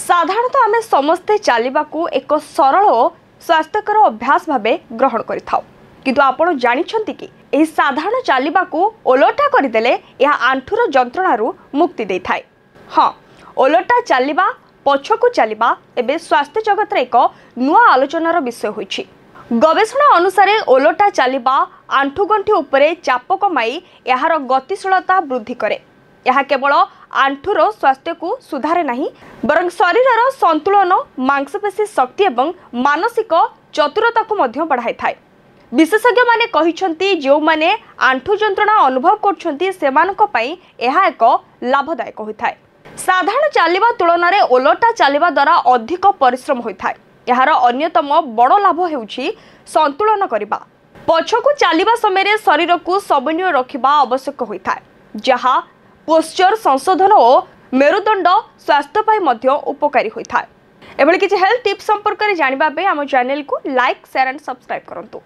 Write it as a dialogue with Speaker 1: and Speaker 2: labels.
Speaker 1: साधारणतः आम समस्ते चलने को एक सरल और स्वास्थ्यकर अभ्यास भाव ग्रहण करिथाउ किंतु आपण जानिछंती कि एही साधारण चलने को ओलटा करदेले यह आंठुर जंत्रणारू मुक्ति दे थाए। हाँ, ओलटा चलवा पछकू चलवा एबे स्वास्थ्य जगत एक नुआ आलोचनार विषय होइछि। गवेषणा अनुसार ओलटा चलवा आंठुगंठी उपरे चाप कमाई यार गतिशीलता वृद्धि करे। यह केवल आंठुर स्वास्थ्य को सुधारे नहीं बरं शरीरर संतुलन, मांसपेशी शक्ति एवं मानसिक चतुरता को मध्य बढ़ाई थाए। विशेषज्ञ माने कहिसंती जो माने आंठु जंत्रणा अनुभव करछंती सेमानक पई एहा एक लाभदायक होइथाय। साधारण चलवा तुलन में ओलटा चलवा द्वारा अधिक परिश्रम होइथाय। यार अन्यतम बड़ लाभ हेउछि संतुलन करबा। पछकू चलवा समय शरीर को समन्वय रखिबा आवश्यक होइथाय, जहा पोस्चर संशोधन और मेरुदंड स्वास्थ्य पाई मध्य उपकारी होइथाय। एभली किछि हेल्थ टिप्स संपर्क में जानिबा पे हम चैनल को लाइक, शेयर एंड सब्सक्राइब करंतु।